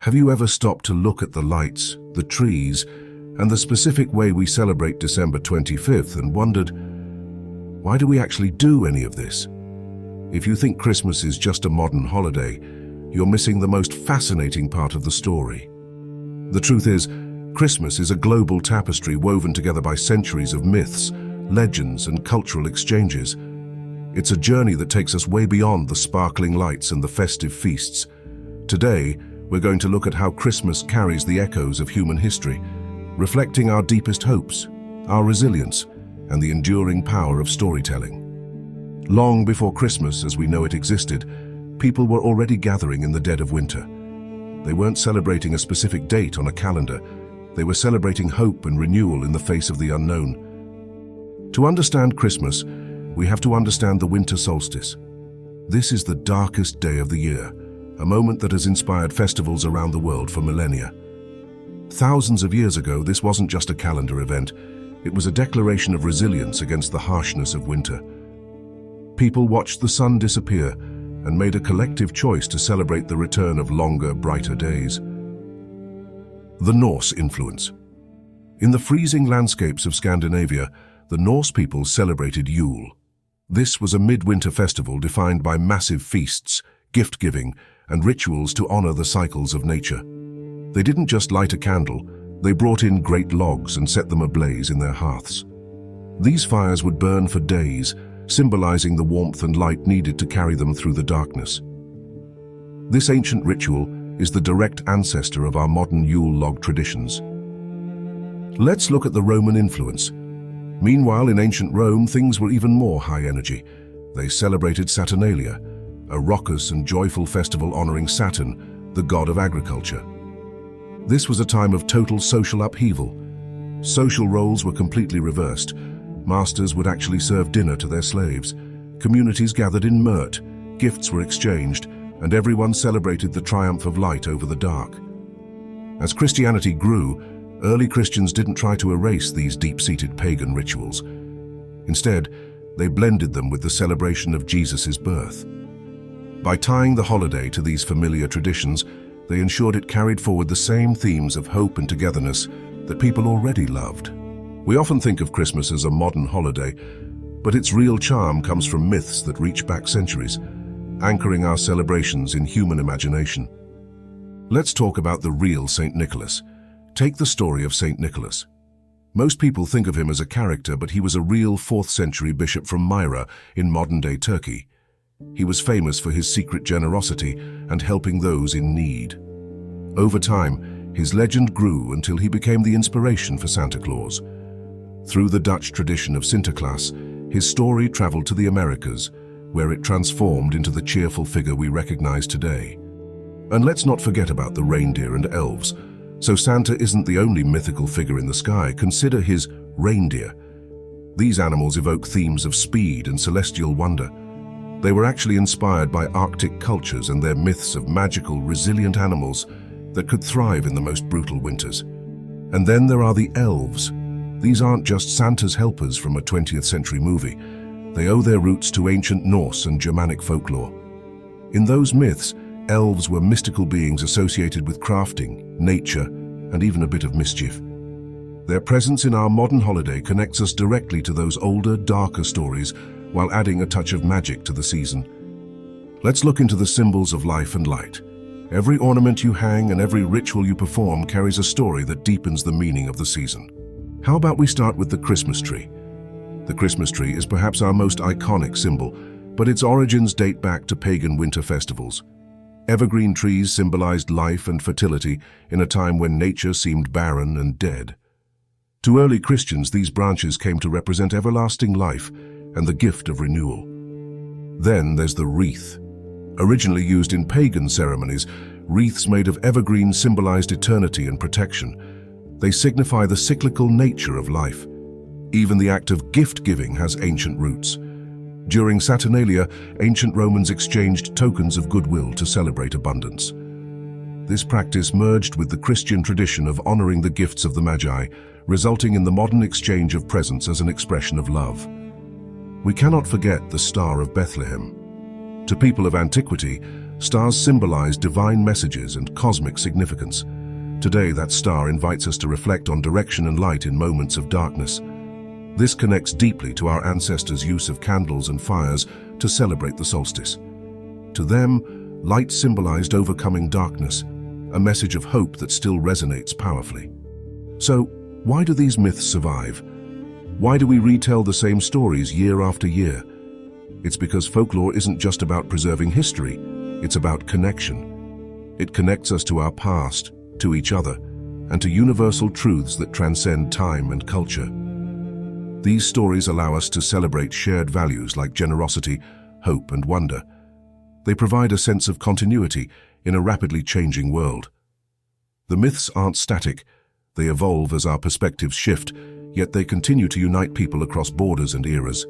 Have you ever stopped to look at the lights, the trees, and the specific way we celebrate December 25th and wondered, why do we actually do any of this? If you think Christmas is just a modern holiday, you're missing the most fascinating part of the story. The truth is, Christmas is a global tapestry woven together by centuries of myths, legends, and cultural exchanges. It's a journey that takes us way beyond the sparkling lights and the festive feasts. Today, we're going to look at how Christmas carries the echoes of human history, reflecting our deepest hopes, our resilience, and the enduring power of storytelling. Long before Christmas, as we know it existed, people were already gathering in the dead of winter. They weren't celebrating a specific date on a calendar. They were celebrating hope and renewal in the face of the unknown. To understand Christmas, we have to understand the winter solstice. This is the darkest day of the year, a moment that has inspired festivals around the world for millennia. Thousands of years ago, this wasn't just a calendar event. It was a declaration of resilience against the harshness of winter. People watched the sun disappear and made a collective choice to celebrate the return of longer, brighter days. The Norse influence. In the freezing landscapes of Scandinavia, the Norse people celebrated Yule. This was a midwinter festival defined by massive feasts, gift-giving, and rituals to honor the cycles of nature. They didn't just light a candle, they brought in great logs and set them ablaze in their hearths. These fires would burn for days, symbolizing the warmth and light needed to carry them through the darkness. This ancient ritual is the direct ancestor of our modern Yule log traditions. Let's look at the Roman influence. Meanwhile, in ancient Rome, things were even more high energy. They celebrated Saturnalia, a raucous and joyful festival honoring Saturn, the god of agriculture. This was a time of total social upheaval. Social roles were completely reversed. Masters would actually serve dinner to their slaves. Communities gathered in Mert, gifts were exchanged, and everyone celebrated the triumph of light over the dark. As Christianity grew, early Christians didn't try to erase these deep-seated pagan rituals. Instead, they blended them with the celebration of Jesus' birth. By tying the holiday to these familiar traditions, they ensured it carried forward the same themes of hope and togetherness that people already loved. We often think of Christmas as a modern holiday, but its real charm comes from myths that reach back centuries, anchoring our celebrations in human imagination. Let's talk about the real St. Nicholas. Take the story of St. Nicholas. Most people think of him as a character, but he was a real 4th century bishop from Myra in modern-day Turkey. He was famous for his secret generosity and helping those in need. Over time, his legend grew until he became the inspiration for Santa Claus. Through the Dutch tradition of Sinterklaas, his story traveled to the Americas, where it transformed into the cheerful figure we recognize today. And let's not forget about the reindeer and elves. So Santa isn't the only mythical figure in the sky. Consider his reindeer. These animals evoke themes of speed and celestial wonder. They were actually inspired by Arctic cultures and their myths of magical, resilient animals that could thrive in the most brutal winters. And then there are the elves. These aren't just Santa's helpers from a 20th century movie. They owe their roots to ancient Norse and Germanic folklore. In those myths, elves were mystical beings associated with crafting, nature, and even a bit of mischief. Their presence in our modern holiday connects us directly to those older, darker stories while adding a touch of magic to the season. Let's look into the symbols of life and light. Every ornament you hang and every ritual you perform carries a story that deepens the meaning of the season. How about we start with the Christmas tree? The Christmas tree is perhaps our most iconic symbol, but its origins date back to pagan winter festivals. Evergreen trees symbolized life and fertility in a time when nature seemed barren and dead. To early Christians, these branches came to represent everlasting life and the gift of renewal. Then there's the wreath. Originally used in pagan ceremonies, wreaths made of evergreen symbolized eternity and protection. They signify the cyclical nature of life. Even the act of gift-giving has ancient roots. During Saturnalia, ancient Romans exchanged tokens of goodwill to celebrate abundance. This practice merged with the Christian tradition of honoring the gifts of the Magi, resulting in the modern exchange of presents as an expression of love. We cannot forget the Star of Bethlehem. To people of antiquity, Stars symbolize divine messages and cosmic significance. Today, that star invites us to reflect on direction and light in moments of darkness. This connects deeply to our ancestors' use of candles and fires to celebrate the solstice. To them, light symbolized overcoming darkness, a message of hope that still resonates powerfully. So, why do these myths survive? Why do we retell the same stories year after year? It's because folklore isn't just about preserving history, it's about connection. It connects us to our past, to each other, and to universal truths that transcend time and culture. These stories allow us to celebrate shared values like generosity, hope, and wonder. They provide a sense of continuity in a rapidly changing world. The myths aren't static. They evolve as our perspectives shift, yet they continue to unite people across borders and eras.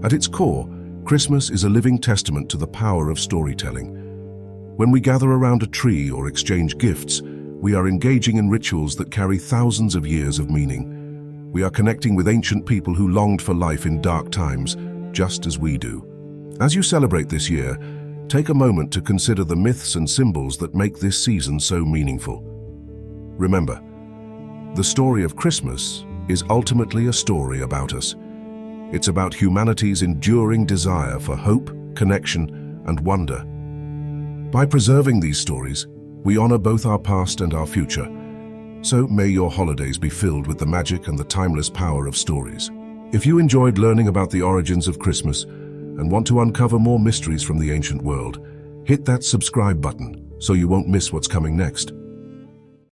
At its core, Christmas is a living testament to the power of storytelling. When we gather around a tree or exchange gifts, we are engaging in rituals that carry thousands of years of meaning. We are connecting with ancient people who longed for life in dark times, just as we do. As you celebrate this year, take a moment to consider the myths and symbols that make this season so meaningful. Remember, the story of Christmas is ultimately a story about us. It's about humanity's enduring desire for hope, connection, and wonder. By preserving these stories, we honor both our past and our future. So may your holidays be filled with the magic and the timeless power of stories. If you enjoyed learning about the origins of Christmas and want to uncover more mysteries from the ancient world, hit that subscribe button so you won't miss what's coming next.